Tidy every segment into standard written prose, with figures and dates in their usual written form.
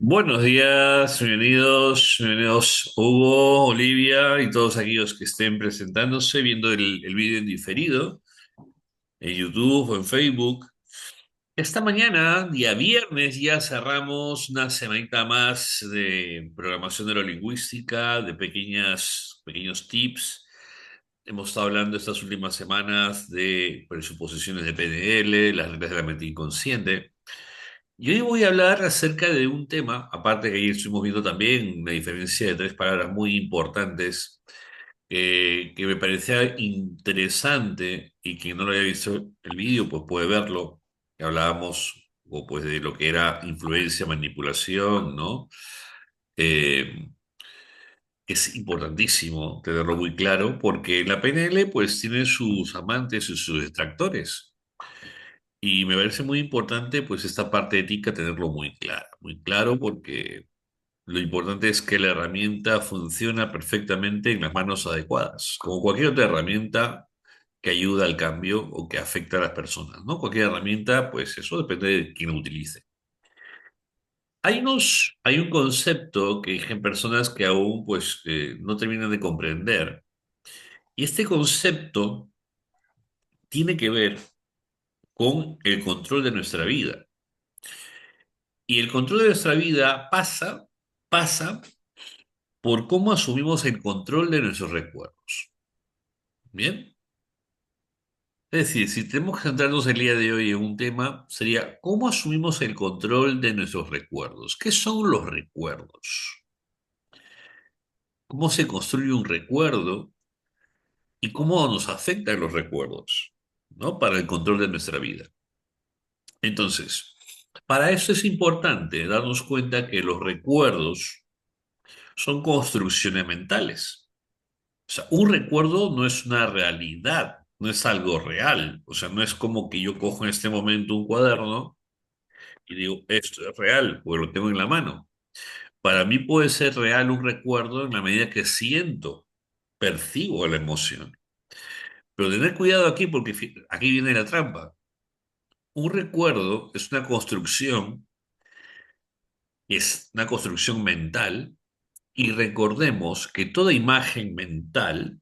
Buenos días, bienvenidos Hugo, Olivia y todos aquellos que estén presentándose, viendo el vídeo en diferido en YouTube o en Facebook. Esta mañana, día viernes, ya cerramos una semanita más de programación neurolingüística, de pequeños tips. Hemos estado hablando estas últimas semanas de presuposiciones de PNL, las reglas de la mente inconsciente. Y hoy voy a hablar acerca de un tema, aparte que ayer estuvimos viendo también una diferencia de tres palabras muy importantes, que me parecía interesante y quien no lo haya visto el vídeo, pues puede verlo. Que hablábamos o pues de lo que era influencia, manipulación, ¿no? Eh, que es importantísimo tenerlo muy claro porque la PNL pues tiene sus amantes y sus detractores. Y me parece muy importante, pues, esta parte ética tenerlo muy claro, porque lo importante es que la herramienta funciona perfectamente en las manos adecuadas, como cualquier otra herramienta que ayuda al cambio o que afecta a las personas, ¿no? Cualquier herramienta, pues eso depende de quién lo utilice. Hay un concepto que hay personas que aún, pues, no terminan de comprender, y este concepto tiene que ver con el control de nuestra vida. Y el control de nuestra vida pasa por cómo asumimos el control de nuestros recuerdos. ¿Bien? Es decir, si tenemos que centrarnos el día de hoy en un tema, sería cómo asumimos el control de nuestros recuerdos. ¿Qué son los recuerdos? ¿Cómo se construye un recuerdo y cómo nos afectan los recuerdos, ¿no? Para el control de nuestra vida. Entonces, para eso es importante darnos cuenta que los recuerdos son construcciones mentales. O sea, un recuerdo no es una realidad, no es algo real. O sea, no es como que yo cojo en este momento un cuaderno y digo, esto es real, porque lo tengo en la mano. Para mí puede ser real un recuerdo en la medida que siento, percibo la emoción. Pero tener cuidado aquí porque aquí viene la trampa. Un recuerdo es una construcción mental y recordemos que toda imagen mental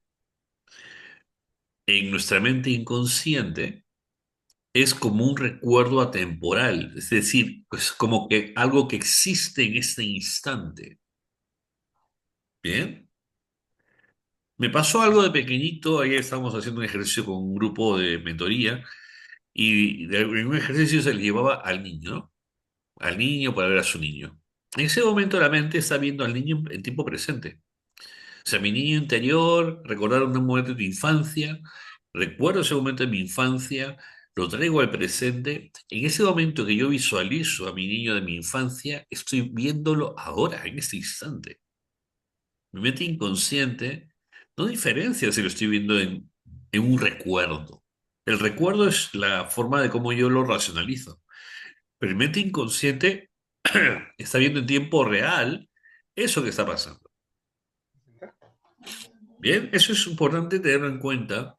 en nuestra mente inconsciente es como un recuerdo atemporal, es decir, es como que algo que existe en este instante. Bien, me pasó algo de pequeñito, ayer estábamos haciendo un ejercicio con un grupo de mentoría en un ejercicio se le llevaba al niño, ¿no? Al niño para ver a su niño. En ese momento la mente está viendo al niño en tiempo presente. O sea, mi niño interior, recordar un momento de mi infancia, recuerdo ese momento de mi infancia, lo traigo al presente. En ese momento que yo visualizo a mi niño de mi infancia, estoy viéndolo ahora, en este instante. Mi mente inconsciente no diferencia si lo estoy viendo en un recuerdo. El recuerdo es la forma de cómo yo lo racionalizo. Pero mi mente inconsciente está viendo en tiempo real eso que está pasando. Bien, eso es importante tenerlo en cuenta.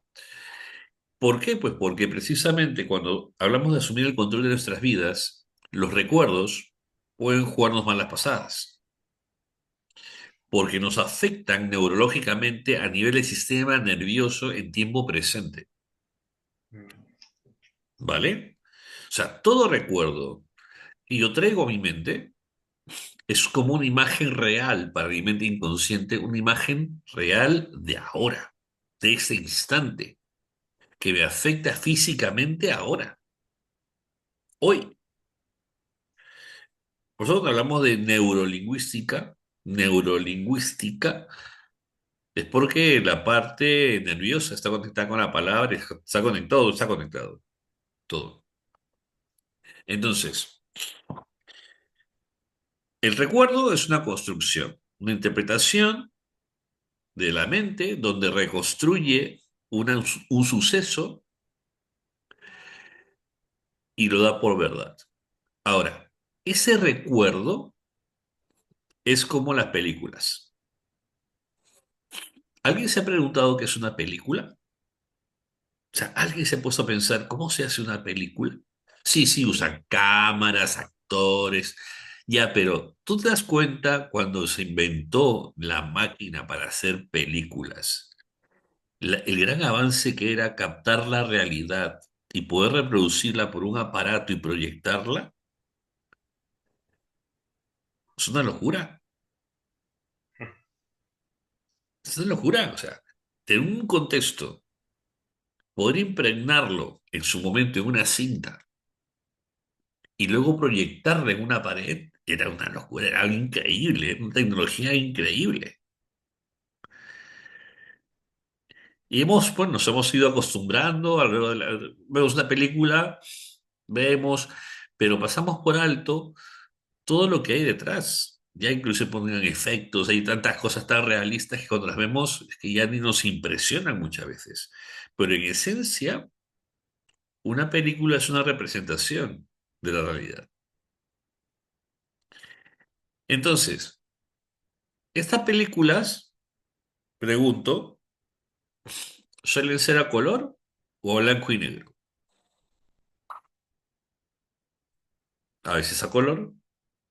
¿Por qué? Pues porque precisamente cuando hablamos de asumir el control de nuestras vidas, los recuerdos pueden jugarnos malas pasadas, porque nos afectan neurológicamente a nivel del sistema nervioso en tiempo presente, ¿vale? O sea, todo recuerdo que yo traigo a mi mente es como una imagen real para mi mente inconsciente, una imagen real de ahora, de ese instante, que me afecta físicamente ahora, hoy. Nosotros hablamos de neurolingüística es porque la parte nerviosa está conectada con la palabra, está conectado, todo. Entonces, el recuerdo es una construcción, una interpretación de la mente donde reconstruye un suceso y lo da por verdad. Ahora, ese recuerdo es como las películas. ¿Alguien se ha preguntado qué es una película? O sea, ¿alguien se ha puesto a pensar cómo se hace una película? Sí, sí, usan cámaras, actores, Ya, pero tú te das cuenta cuando se inventó la máquina para hacer películas, el gran avance que era captar la realidad y poder reproducirla por un aparato y proyectarla, es una locura. Es una locura. O sea, en un contexto, poder impregnarlo en su momento en una cinta y luego proyectarla en una pared era una locura, era algo increíble, era una tecnología increíble. Y pues, nos hemos ido acostumbrando, vemos una película, vemos, pero pasamos por alto todo lo que hay detrás. Ya incluso ponen efectos, hay tantas cosas tan realistas que cuando las vemos es que ya ni nos impresionan muchas veces. Pero en esencia, una película es una representación de la realidad. Entonces, estas películas, pregunto, ¿suelen ser a color o a blanco y negro? A veces a color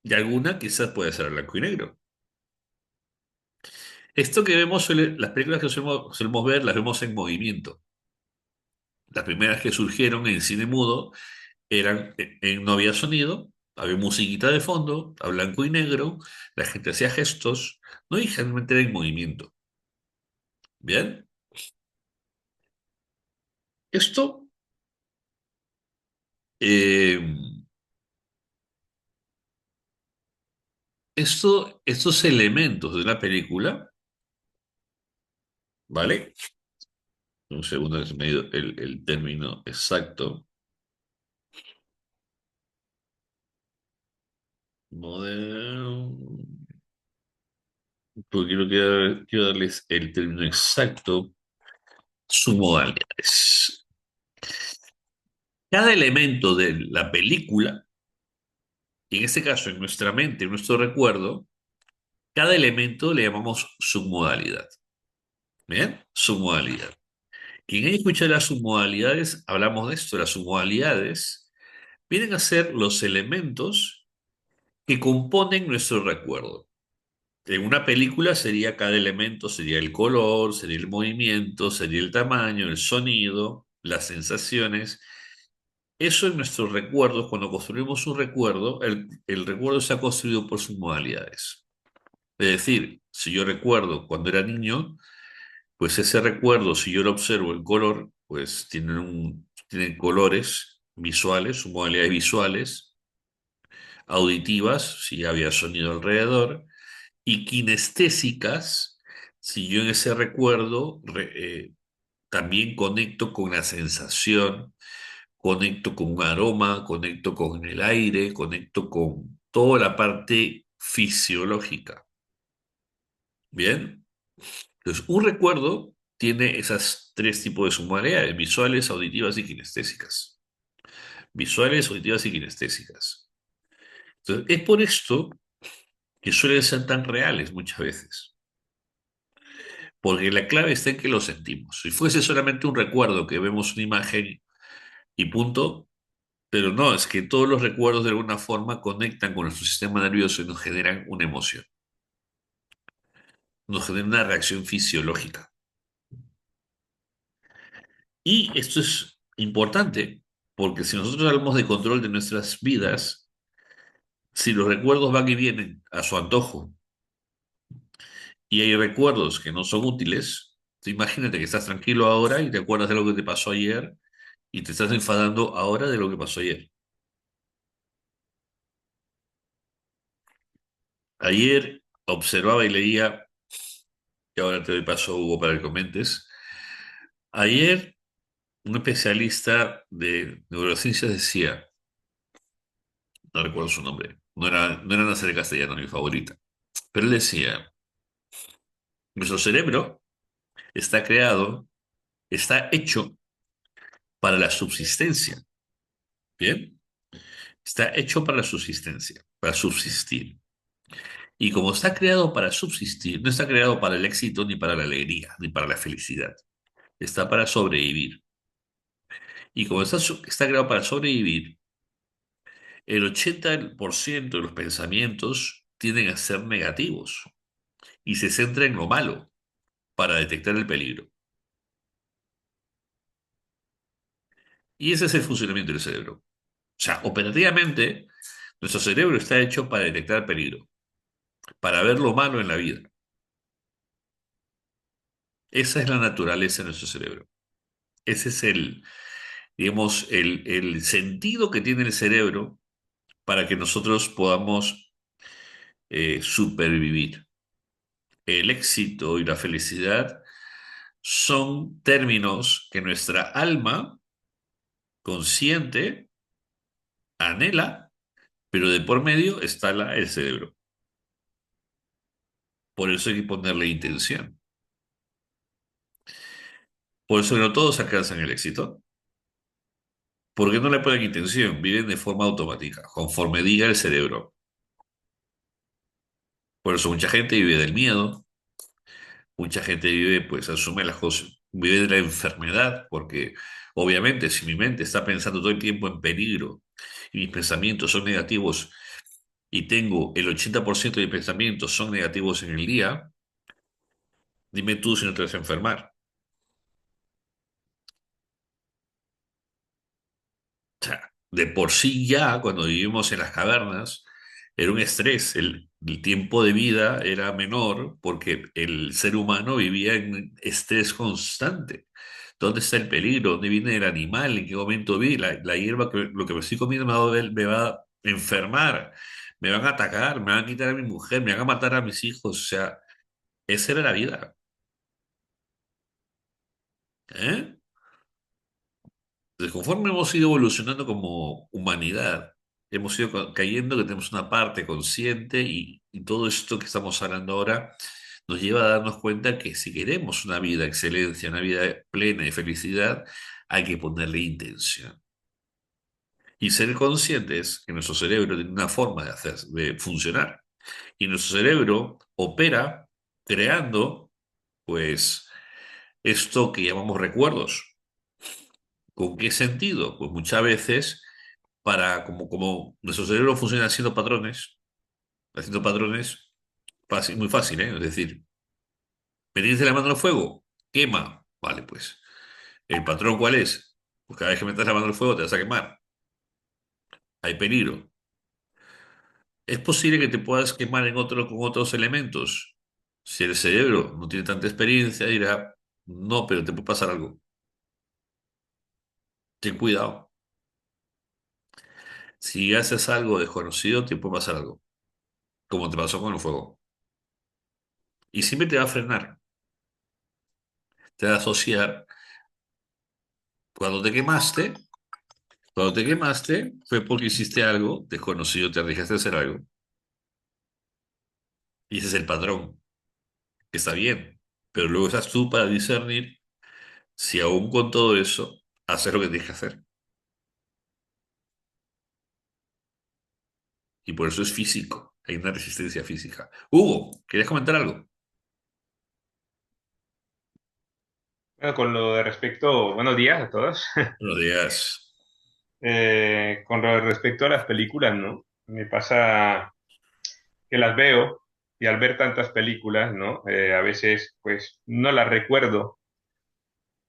y alguna quizás puede ser a blanco y negro. Esto que vemos, las películas que solemos ver, las vemos en movimiento. Las primeras que surgieron en cine mudo eran, no había sonido, había musiquita de fondo, a blanco y negro, la gente hacía gestos, no, y generalmente era en movimiento. Bien, esto, eh, estos elementos de la película, ¿vale? Un segundo que se me ha ido el término exacto. Modern, porque quiero darles el término exacto, submodalidades. Cada elemento de la película, y en este caso en nuestra mente, en nuestro recuerdo, cada elemento le llamamos submodalidad. ¿Bien? Submodalidad. Quien haya escuchado las submodalidades, hablamos de esto, las submodalidades vienen a ser los elementos que componen nuestro recuerdo. En una película sería cada elemento, sería el color, sería el movimiento, sería el tamaño, el sonido, las sensaciones. Eso en nuestros recuerdos, cuando construimos un recuerdo, el recuerdo se ha construido por sus modalidades. Es decir, si yo recuerdo cuando era niño, pues ese recuerdo, si yo lo observo en color, pues tienen colores visuales, sus modalidades visuales, auditivas, si había sonido alrededor, y kinestésicas, si yo en ese recuerdo también conecto con la sensación, conecto con un aroma, conecto con el aire, conecto con toda la parte fisiológica. ¿Bien? Entonces, un recuerdo tiene esas tres tipos de submodalidades, visuales, auditivas y kinestésicas. Visuales, auditivas y kinestésicas. Entonces, es por esto que suelen ser tan reales muchas veces, porque la clave está en que lo sentimos. Si fuese solamente un recuerdo que vemos una imagen y punto, pero no, es que todos los recuerdos de alguna forma conectan con nuestro sistema nervioso y nos generan una emoción, nos generan una reacción fisiológica. Y esto es importante, porque si nosotros hablamos de control de nuestras vidas, si los recuerdos van y vienen a su antojo y hay recuerdos que no son útiles, tú imagínate que estás tranquilo ahora y te acuerdas de lo que te pasó ayer y te estás enfadando ahora de lo que pasó ayer. Ayer observaba y leía, y ahora te doy paso, Hugo, para que comentes. Ayer un especialista de neurociencias decía, no recuerdo su nombre, no era Nacer Castellano mi favorita, pero él decía, nuestro cerebro está creado, está hecho para la subsistencia, ¿bien? Está hecho para la subsistencia, para subsistir. Y como está creado para subsistir, no está creado para el éxito, ni para la alegría, ni para la felicidad. Está para sobrevivir. Y como está creado para sobrevivir, el 80% de los pensamientos tienden a ser negativos y se centra en lo malo para detectar el peligro. Y ese es el funcionamiento del cerebro. O sea, operativamente, nuestro cerebro está hecho para detectar peligro, para ver lo malo en la vida. Esa es la naturaleza de nuestro cerebro. Ese es digamos, el sentido que tiene el cerebro para que nosotros podamos supervivir. El éxito y la felicidad son términos que nuestra alma consciente anhela, pero de por medio está el cerebro. Por eso hay que ponerle intención. Por eso no todos alcanzan el éxito. Porque no le ponen intención, viven de forma automática, conforme diga el cerebro. Por eso mucha gente vive del miedo, mucha gente vive, pues asume las cosas, vive de la enfermedad, porque obviamente si mi mente está pensando todo el tiempo en peligro y mis pensamientos son negativos y tengo el 80% de mis pensamientos son negativos en el día, dime tú si no te vas a enfermar. O sea, de por sí ya, cuando vivimos en las cavernas, era un estrés. El tiempo de vida era menor porque el ser humano vivía en estrés constante. ¿Dónde está el peligro? ¿Dónde viene el animal? ¿En qué momento vi? La hierba, lo que me estoy comiendo me va a enfermar, me van a atacar, me van a quitar a mi mujer, me van a matar a mis hijos. O sea, esa era la vida. ¿Eh? Entonces, conforme hemos ido evolucionando como humanidad, hemos ido cayendo que tenemos una parte consciente y todo esto que estamos hablando ahora nos lleva a darnos cuenta que si queremos una vida de excelencia, una vida plena de felicidad, hay que ponerle intención. Y ser conscientes que nuestro cerebro tiene una forma de hacer, de funcionar. Y nuestro cerebro opera creando, pues, esto que llamamos recuerdos. ¿Con qué sentido? Pues muchas veces como nuestro cerebro funciona haciendo patrones, fácil, muy fácil, ¿eh? Es decir, meterse la mano al fuego, quema, vale, pues. ¿El patrón cuál es? Pues cada vez que metas la mano al fuego te vas a quemar, hay peligro. ¿Es posible que te puedas quemar con otros elementos? Si el cerebro no tiene tanta experiencia, dirá, no, pero te puede pasar algo. Ten cuidado. Si haces algo desconocido, te puede pasar algo, como te pasó con el fuego. Y siempre te va a frenar, te va a asociar. Cuando te quemaste, Cuando te quemaste fue porque hiciste algo desconocido, te arriesgaste a hacer algo. Y ese es el patrón, que está bien. Pero luego estás tú para discernir si aún con todo eso haces lo que tienes que hacer. Y por eso es físico. Hay una resistencia física. Hugo, ¿querías comentar algo? Bueno, con lo de respecto, buenos días a todos. Buenos días. Con lo de respecto a las películas, ¿no? Me pasa que las veo y al ver tantas películas, ¿no? A veces, pues, no las recuerdo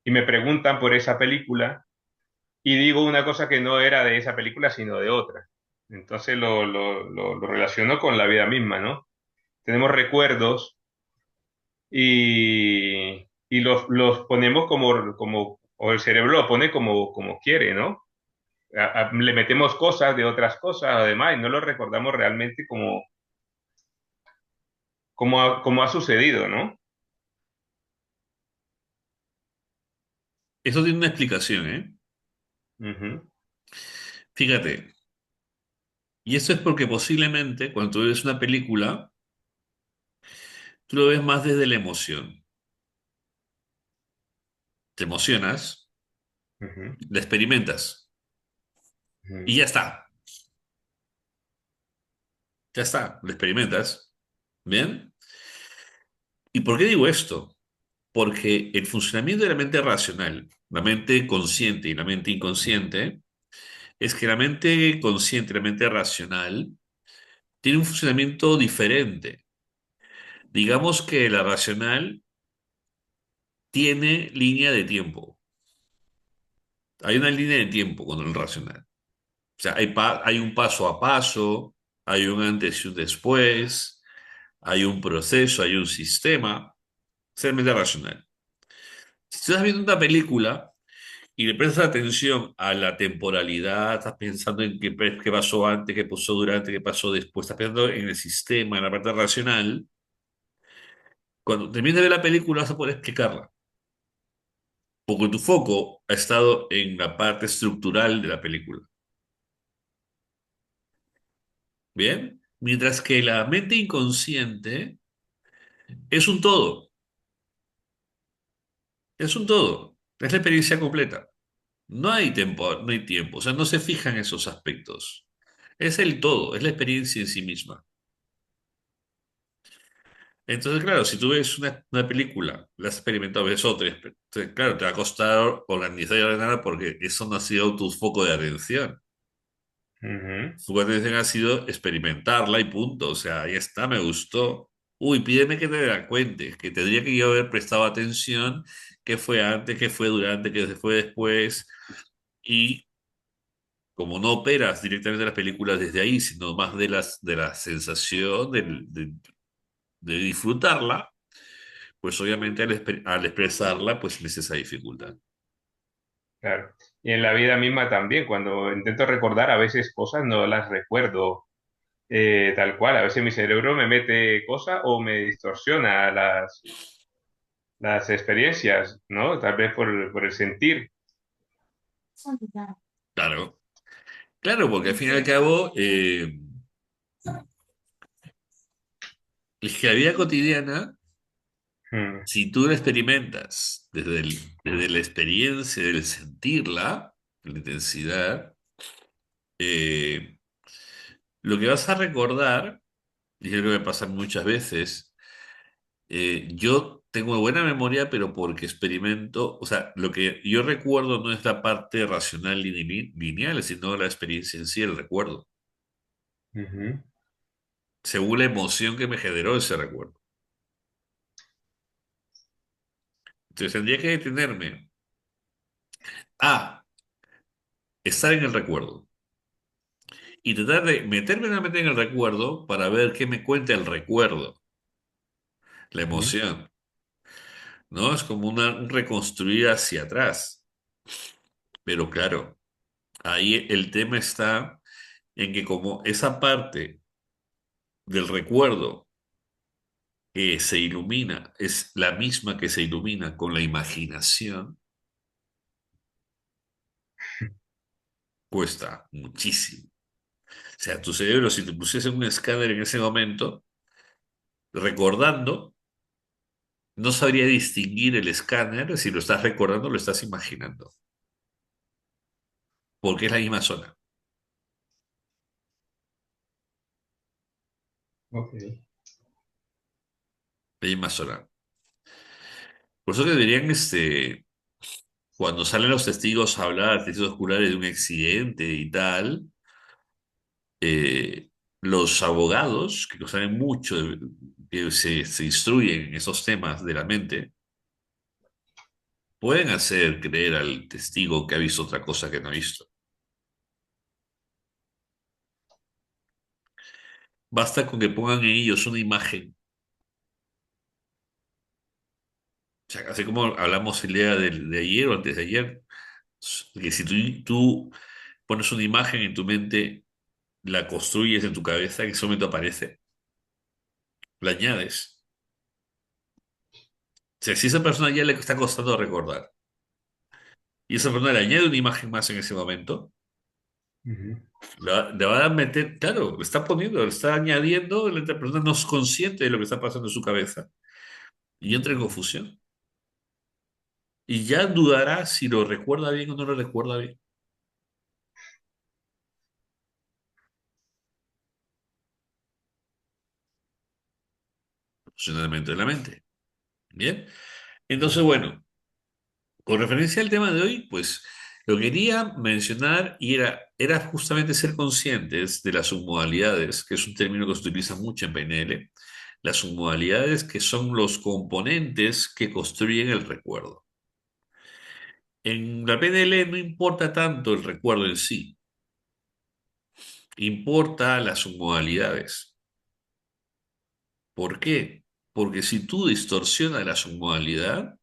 y me preguntan por esa película y digo una cosa que no era de esa película, sino de otra. Entonces lo relaciono con la vida misma, ¿no? Tenemos recuerdos y los ponemos o el cerebro lo pone como quiere, ¿no? Le metemos cosas de otras cosas además y no lo recordamos realmente como ha sucedido, ¿no? Eso tiene una explicación, ¿eh? Ujú, Fíjate. Y eso es porque posiblemente cuando tú ves una película, tú lo ves más desde la emoción. Te emocionas, ujú, la experimentas ujú, y ya está, la experimentas. ¿Bien? ¿Y por qué digo esto? Porque el funcionamiento de la mente racional, la mente consciente y la mente inconsciente, es que la mente consciente, la mente racional, tiene un funcionamiento diferente. Digamos que la racional tiene línea de tiempo. Hay una línea de tiempo con el racional. O sea, hay un paso a paso, hay un antes y un después, hay un proceso, hay un sistema. Es la mente racional. Si tú estás viendo una película y le prestas atención a la temporalidad, estás pensando en qué pasó antes, qué pasó durante, qué pasó después, estás pensando en el sistema, en la parte racional, cuando termines de ver la película vas a poder explicarla, porque tu foco ha estado en la parte estructural de la película. ¿Bien? Mientras que la mente inconsciente es un todo, es un todo, es la experiencia completa. No hay tiempo, o sea, no se fijan esos aspectos. Es el todo, es la experiencia en sí misma. Entonces, claro, si tú ves una película, la has experimentado, ves otra, claro, te va a costar organizar y ordenar porque eso no ha sido tu foco de atención. Ujú. Su foco de atención ha sido experimentarla y punto. O sea, ahí está, me gustó. Uy, pídeme que te la cuente, que tendría que yo haber prestado atención, qué fue antes, qué fue durante, qué fue después. Y como no operas directamente las películas desde ahí, sino más de la sensación de disfrutarla, pues obviamente al expresarla, pues tienes esa dificultad. Claro. Y en la vida misma también, cuando intento recordar a veces cosas no las recuerdo tal cual. A veces mi cerebro me mete cosas o me distorsiona las experiencias, ¿no? Tal vez por el sentir. Claro, claro, porque al fin y al cabo, es que la vida cotidiana, Mm, si tú la experimentas desde la experiencia, del sentirla, la intensidad, eh, lo que vas a recordar, y es lo que me pasa muchas veces, yo tengo buena memoria, pero porque experimento, o sea, lo que yo recuerdo no es la parte racional lineal, sino la experiencia en sí, el recuerdo, ujú, según la emoción que me generó ese recuerdo. Entonces tendría que detenerme a estar en el recuerdo y tratar de meterme nuevamente en el recuerdo para ver qué me cuenta el recuerdo, la ujú. emoción, ¿no? Es como un reconstruir hacia atrás. Pero claro, ahí el tema está en que como esa parte del recuerdo que se ilumina es la misma que se ilumina con la imaginación, cuesta muchísimo. O sea, tu cerebro, si te pusiese un escáner en ese momento, recordando, no sabría distinguir el escáner si lo estás recordando o lo estás imaginando, porque es la misma zona, Ok. la misma zona. Por eso que deberían, cuando salen los testigos a hablar, testigos oculares de un accidente y tal, eh, los abogados, que saben mucho, que se instruyen en esos temas de la mente, pueden hacer creer al testigo que ha visto otra cosa que no ha visto. Basta con que pongan en ellos una imagen. O sea, así como hablamos el día de ayer o antes de ayer, que si tú pones una imagen en tu mente, la construyes en tu cabeza, en ese momento aparece, la añades. O sea, si esa persona ya le está costando recordar y esa persona le añade una imagen más en ese momento, Ujú. le va a meter, claro, le está poniendo, le está añadiendo, la otra persona no es consciente de lo que está pasando en su cabeza y entra en confusión. Y ya dudará si lo recuerda bien o no lo recuerda bien. Funcionamiento de la mente. Bien. Entonces, bueno, con referencia al tema de hoy, pues. Lo quería mencionar y era justamente ser conscientes de las submodalidades, que es un término que se utiliza mucho en PNL, las submodalidades que son los componentes que construyen el recuerdo. En la PNL no importa tanto el recuerdo en sí, importa las submodalidades. ¿Por qué? Porque si tú distorsionas la submodalidad,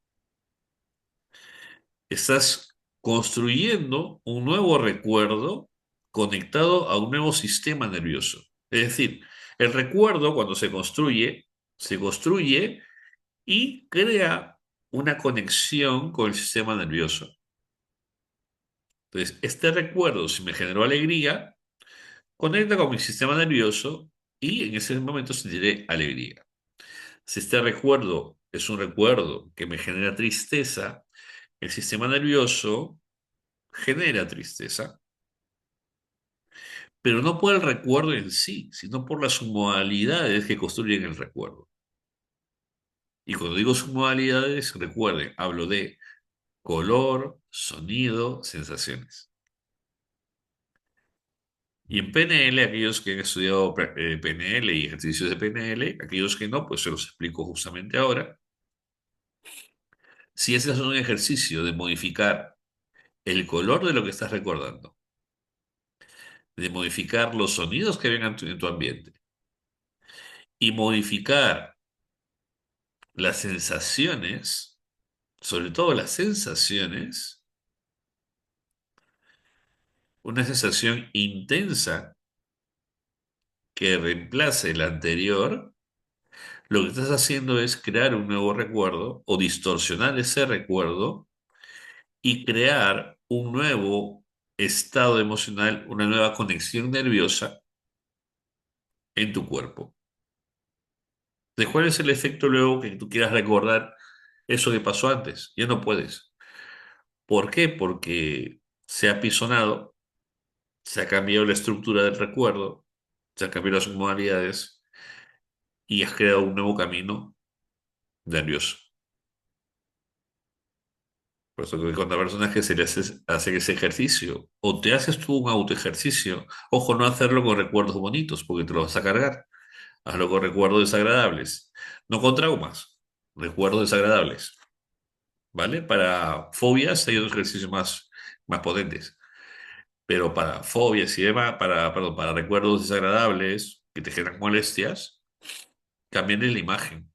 estás construyendo un nuevo recuerdo conectado a un nuevo sistema nervioso. Es decir, el recuerdo cuando se construye y crea una conexión con el sistema nervioso. Entonces, este recuerdo, si me generó alegría, conecta con mi sistema nervioso y en ese momento sentiré alegría. Si este recuerdo es un recuerdo que me genera tristeza, el sistema nervioso genera tristeza, pero no por el recuerdo en sí, sino por las modalidades que construyen el recuerdo. Y cuando digo submodalidades, recuerden, hablo de color, sonido, sensaciones. Y en PNL, aquellos que han estudiado PNL y ejercicios de PNL, aquellos que no, pues se los explico justamente ahora. Si ese es un ejercicio de modificar el color de lo que estás recordando, de modificar los sonidos que vengan en tu ambiente y modificar las sensaciones, sobre todo las sensaciones, una sensación intensa que reemplace la anterior, lo que estás haciendo es crear un nuevo recuerdo o distorsionar ese recuerdo y crear un nuevo estado emocional, una nueva conexión nerviosa en tu cuerpo. ¿De cuál es el efecto luego que tú quieras recordar eso que pasó antes? Ya no puedes. ¿Por qué? Porque se ha pisonado, se ha cambiado la estructura del recuerdo, se han cambiado las modalidades y has creado un nuevo camino nervioso. Por eso que cuando a personas que se les hace ese ejercicio, o te haces tú un autoejercicio, ojo, no hacerlo con recuerdos bonitos, porque te lo vas a cargar. Hazlo con recuerdos desagradables, no con traumas, recuerdos desagradables, ¿vale? Para fobias hay otros ejercicios más potentes, pero para fobias y demás, perdón, para recuerdos desagradables que te generan molestias, cámbiale la imagen,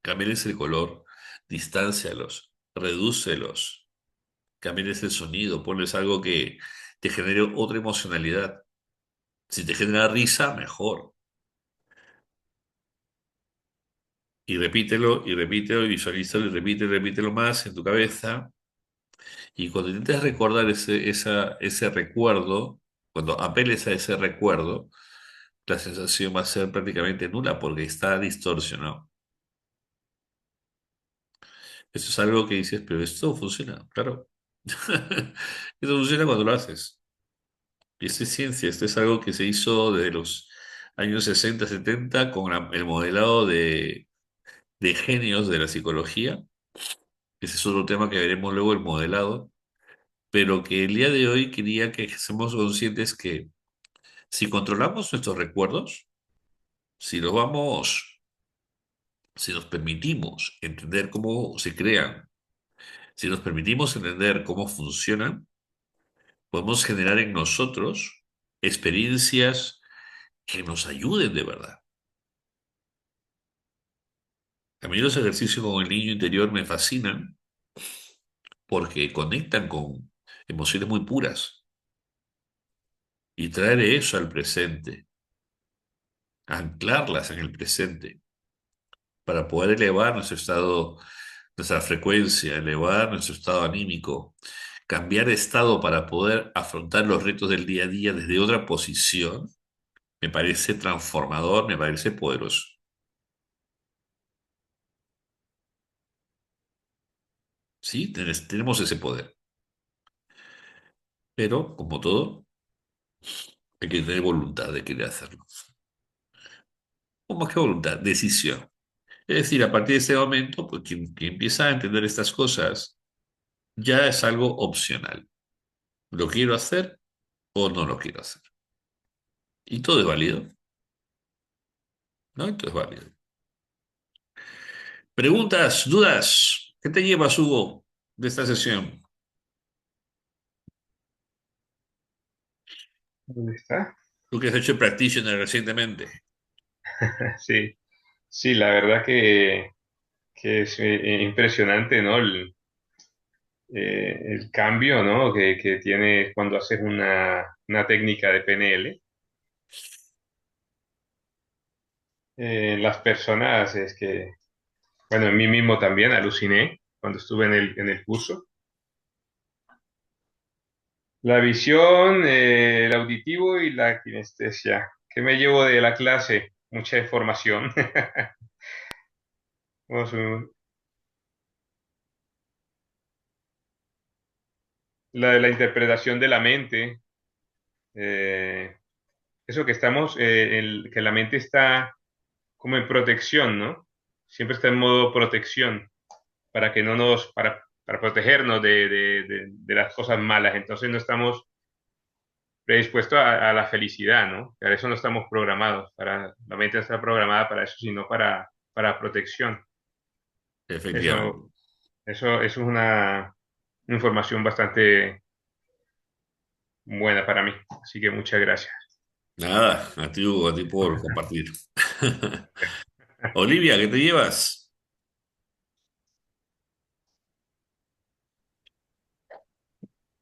cámbiales el color, distáncialos, redúcelos, cámbiales el sonido, ponles algo que te genere otra emocionalidad. Si te genera risa, mejor. Y repítelo, y visualízalo, y repítelo más en tu cabeza. Y cuando intentes recordar ese recuerdo, cuando apeles a ese recuerdo, la sensación va a ser prácticamente nula porque está distorsionado. Eso es algo que dices, pero esto funciona, claro. Esto funciona cuando lo haces. Y esto es ciencia, esto es algo que se hizo desde los años 60 70 con el modelado de genios de la psicología. Ese es otro tema que veremos luego, el modelado, pero que el día de hoy quería que seamos conscientes que si controlamos nuestros recuerdos, si los vamos, si nos permitimos entender cómo se crean, si nos permitimos entender cómo funcionan, podemos generar en nosotros experiencias que nos ayuden de verdad. A mí los ejercicios con el niño interior me fascinan porque conectan con emociones muy puras y traer eso al presente, anclarlas en el presente para poder elevar nuestro estado, nuestra frecuencia, elevar nuestro estado anímico, cambiar de estado para poder afrontar los retos del día a día desde otra posición, me parece transformador, me parece poderoso. Sí, tenemos ese poder, pero como todo, hay que tener voluntad de querer hacerlo. O más que voluntad, decisión. Es decir, a partir de ese momento, pues quien empieza a entender estas cosas ya es algo opcional. ¿Lo quiero hacer o no lo quiero hacer? Y todo es válido, ¿no? Y todo es válido. Preguntas, dudas. ¿Qué te llevas, Hugo, de esta sesión? ¿Dónde está? Tú que has hecho practitioner recientemente. Sí, sí, la verdad que es impresionante, ¿no? El cambio, ¿no? Que tiene cuando haces una técnica de PNL. Las personas es que, bueno, en mí mismo también aluciné cuando estuve en el curso. La visión, el auditivo y la kinestesia. ¿Qué me llevo de la clase? Mucha información. Vamos, la de la interpretación de la mente. eh, Eso que estamos, que la mente está como en protección, ¿no? Siempre está en modo protección para que no nos, para protegernos de las cosas malas. Entonces no estamos predispuestos a la felicidad, ¿no? Para eso no estamos programados. La mente no está programada para eso, sino para protección. Efectivamente. Eso, eso es una información bastante buena para mí. Así que muchas gracias. Nada, a ti, Hugo, a ti por compartir. Olivia, ¿qué te llevas?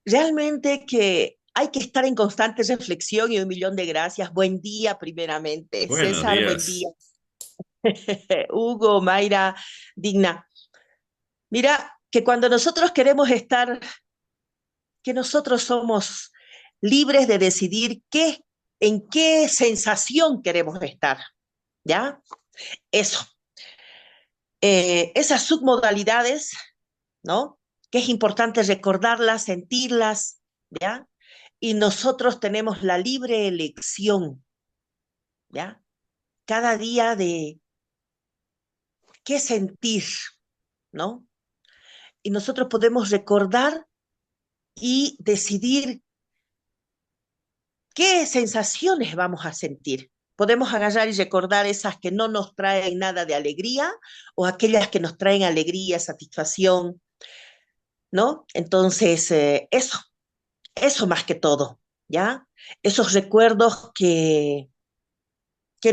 Realmente que hay que estar en constante reflexión y un millón de gracias. Buen día, primeramente. Buenos César, buen día. días. Hugo, Mayra, Digna. Mira, que cuando nosotros queremos estar, que nosotros somos libres de decidir en qué sensación queremos estar, ¿ya? Eso. Esas submodalidades, ¿no? Que es importante recordarlas, sentirlas, ¿ya? Y nosotros tenemos la libre elección, ¿ya? Cada día de qué sentir, ¿no? Y nosotros podemos recordar y decidir qué sensaciones vamos a sentir. Podemos agarrar y recordar esas que no nos traen nada de alegría o aquellas que nos traen alegría, satisfacción, ¿no? Entonces, eso más que todo, ¿ya? Esos recuerdos que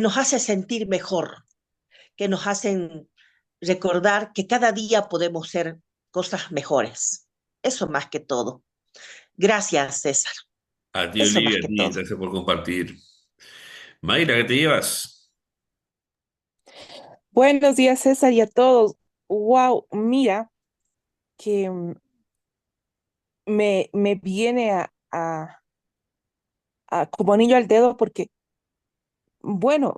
nos hacen sentir mejor, que nos hacen recordar que cada día podemos ser cosas mejores. Eso más que todo. Gracias, César. A ti, Eso más Olivia, a que ti, todo. gracias por compartir. Mayra, ¿qué te llevas? Buenos días, César, y a todos. Wow, mira que me viene como anillo al dedo porque, bueno,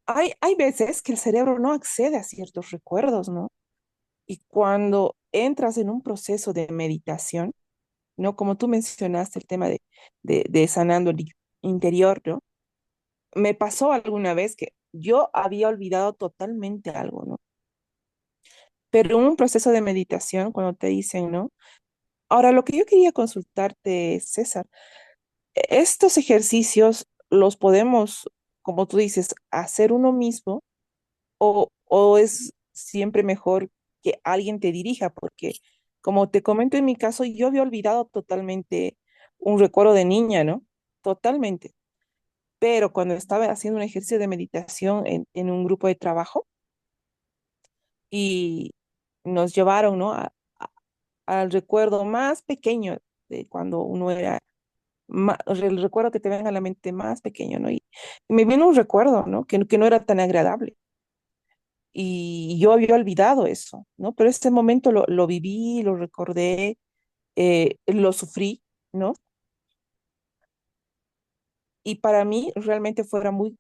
hay veces que el cerebro no accede a ciertos recuerdos, ¿no? Y cuando entras en un proceso de meditación, ¿no? Como tú mencionaste, el tema de sanando el interior, ¿no? Me pasó alguna vez que yo había olvidado totalmente algo, ¿no? Pero en un proceso de meditación, cuando te dicen, ¿no? Ahora, lo que yo quería consultarte, César, estos ejercicios los podemos, como tú dices, hacer uno mismo o es siempre mejor que alguien te dirija, porque como te comento en mi caso, yo había olvidado totalmente un recuerdo de niña, ¿no? Totalmente. Pero cuando estaba haciendo un ejercicio de meditación en un grupo de trabajo y nos llevaron, ¿no? Al recuerdo más pequeño de cuando uno era el recuerdo que te venga a la mente más pequeño, ¿no? Y me vino un recuerdo, ¿no? Que no era tan agradable. Y yo había olvidado eso, ¿no? Pero ese momento lo viví, lo recordé, lo sufrí, ¿no? Y para mí realmente fuera muy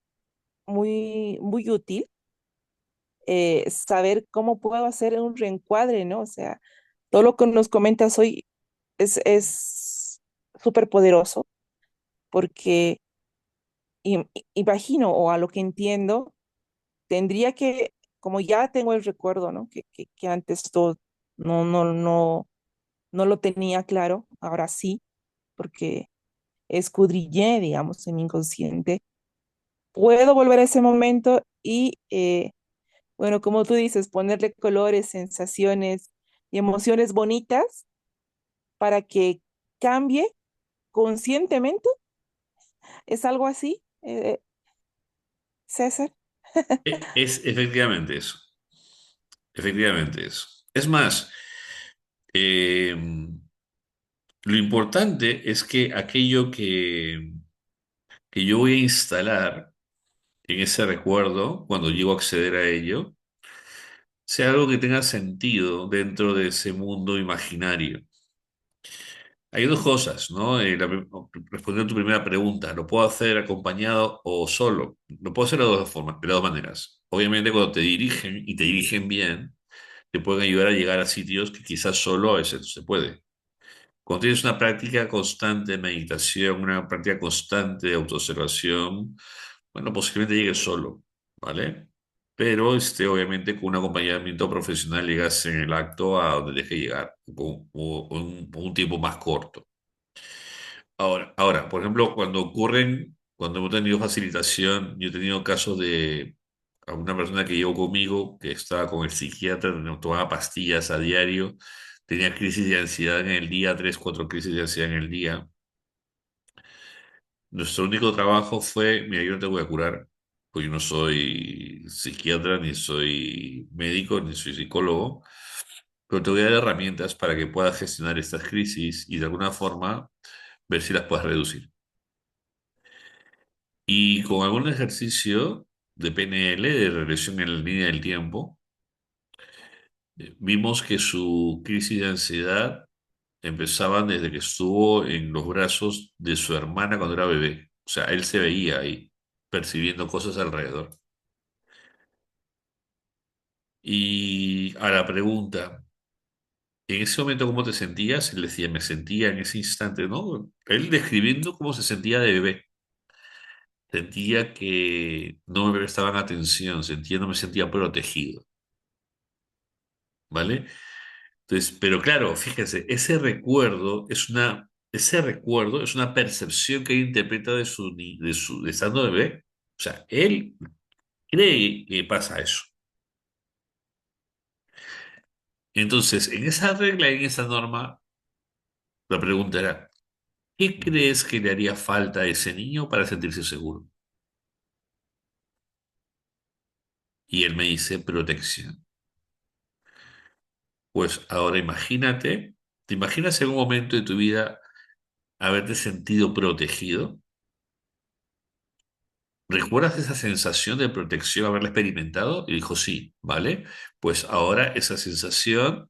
útil saber cómo puedo hacer un reencuadre, ¿no? O sea, todo lo que nos comentas hoy es súper poderoso porque imagino o a lo que entiendo, tendría que, como ya tengo el recuerdo, ¿no? Que antes todo no, no, no, no lo tenía claro, ahora sí, porque escudriñé, digamos, en mi inconsciente, puedo volver a ese momento y, bueno, como tú dices, ponerle colores, sensaciones y emociones bonitas para que cambie conscientemente. ¿Es algo así, César? Es efectivamente eso, efectivamente eso. Es más, eh, lo importante es que aquello que yo voy a instalar en ese recuerdo, cuando llego a acceder a ello, sea algo que tenga sentido dentro de ese mundo imaginario. Hay dos cosas, ¿no? Respondiendo a tu primera pregunta, ¿lo puedo hacer acompañado o solo? Lo puedo hacer de dos formas, de dos maneras. Obviamente cuando te dirigen y te dirigen bien, te pueden ayudar a llegar a sitios que quizás solo a veces no se puede. Cuando tienes una práctica constante de meditación, una práctica constante de autoobservación, bueno, posiblemente llegues solo, ¿vale? Pero obviamente con un acompañamiento profesional llegas en el acto a donde deje llegar, o un tiempo más corto. Ahora, por ejemplo, cuando hemos tenido facilitación, yo he tenido casos de alguna persona que llegó conmigo, que estaba con el psiquiatra, tomaba pastillas a diario, tenía crisis de ansiedad en el día, tres, cuatro crisis de ansiedad en el día. Nuestro único trabajo fue, mira, yo no te voy a curar, pues yo no soy psiquiatra, ni soy médico, ni soy psicólogo, pero te voy a dar herramientas para que puedas gestionar estas crisis y de alguna forma ver si las puedes reducir. Y con algún ejercicio de PNL, de regresión en la línea del tiempo, vimos que su crisis de ansiedad empezaban desde que estuvo en los brazos de su hermana cuando era bebé. O sea, él se veía ahí, percibiendo cosas alrededor. Y a la pregunta, en ese momento, ¿cómo te sentías? Él decía, me sentía en ese instante, ¿no? Él describiendo cómo se sentía de bebé. Sentía que no me prestaban atención, no me sentía protegido, ¿vale? Entonces, pero claro, fíjense, ese recuerdo es una percepción que él interpreta de estando bebé. O sea, él cree que pasa eso. Entonces, en esa regla, en esa norma, la pregunta era, ¿qué crees que le haría falta a ese niño para sentirse seguro? Y él me dice protección. Pues ahora imagínate, ¿te imaginas en un momento de tu vida haberte sentido protegido? ¿Recuerdas esa sensación de protección, haberla experimentado? Y dijo, sí, ¿vale? Pues ahora esa sensación,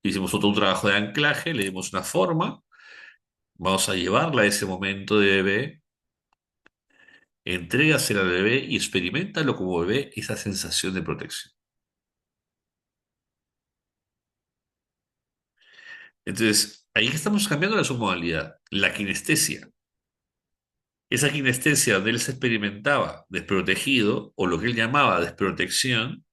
hicimos otro trabajo de anclaje, le dimos una forma, vamos a llevarla a ese momento de bebé, entrégasela al bebé y experimentalo como bebé esa sensación de protección. Entonces, ahí estamos cambiando la submodalidad, la kinestesia. Esa kinestesia donde él se experimentaba desprotegido, o lo que él llamaba desprotección,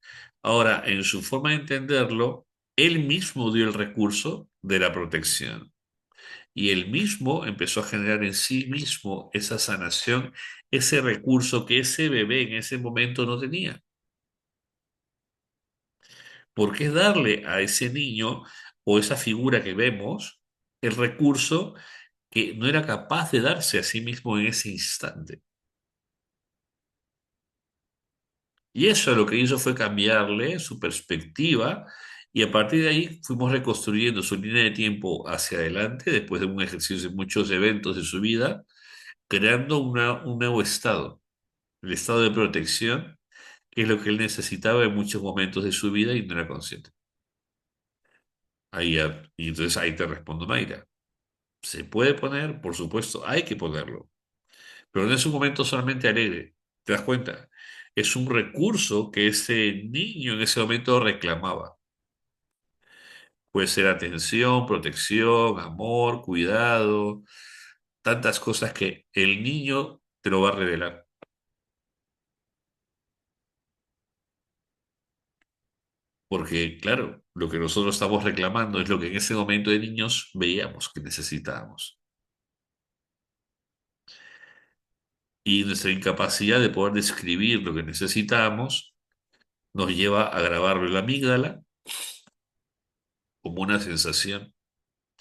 ahora en su forma de entenderlo, él mismo dio el recurso de la protección. Y él mismo empezó a generar en sí mismo esa sanación, ese recurso que ese bebé en ese momento no tenía. Porque es darle a ese niño o esa figura que vemos el recurso que no era capaz de darse a sí mismo en ese instante. Y eso lo que hizo fue cambiarle su perspectiva y a partir de ahí fuimos reconstruyendo su línea de tiempo hacia adelante después de un ejercicio de muchos eventos de su vida, creando un nuevo estado, el estado de protección, que es lo que él necesitaba en muchos momentos de su vida y no era consciente. Y entonces ahí te respondo, Mayra. ¿Se puede poner? Por supuesto, hay que ponerlo. Pero no es un momento solamente alegre. ¿Te das cuenta? Es un recurso que ese niño en ese momento reclamaba. Puede ser atención, protección, amor, cuidado, tantas cosas que el niño te lo va a revelar. Porque, claro, lo que nosotros estamos reclamando es lo que en ese momento de niños veíamos que necesitábamos. y nuestra incapacidad de poder describir lo que necesitamos nos lleva a grabarlo en la amígdala como una sensación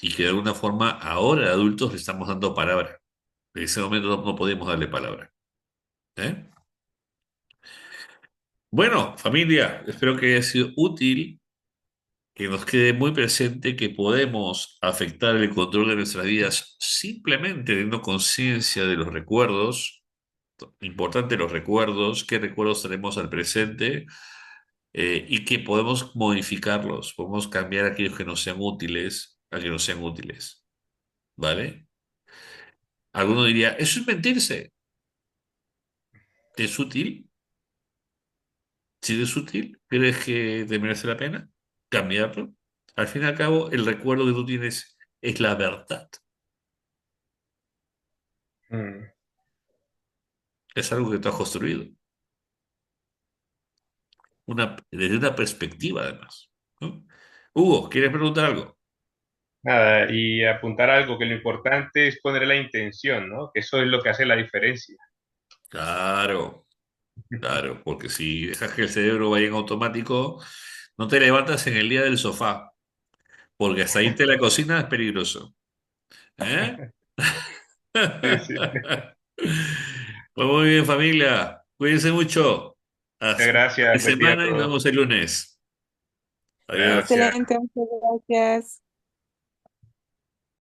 y que de alguna forma ahora de adultos le estamos dando palabra. En ese momento no podemos darle palabra. ¿Eh? Bueno, familia, espero que haya sido útil, que nos quede muy presente que podemos afectar el control de nuestras vidas simplemente teniendo conciencia de los recuerdos, importante los recuerdos, qué recuerdos tenemos al presente, y que podemos modificarlos, podemos cambiar aquellos que no sean útiles a que no sean útiles, ¿vale? Alguno diría, eso es mentirse, ¿es útil? Si es útil, ¿crees que te merece la pena cambiarlo? Al fin y al cabo, el recuerdo que tú tienes es la verdad. Mm. Es algo que tú has construido. Desde una perspectiva, además. ¿No? Hugo, ¿quieres preguntar algo? Nada, y apuntar algo que lo importante es poner la intención, ¿no? Que eso es lo que hace la diferencia. Claro, claro, porque si dejas que el cerebro vaya en automático, no te levantas en el día del sofá, porque hasta irte a la cocina es peligroso. ¿Eh? Sí, sí. Pues muy bien, familia. Cuídense mucho. Hasta la Gracias, buen día a semana y nos todos. vemos el lunes. Adiós. Gracias. Excelente, muchas gracias.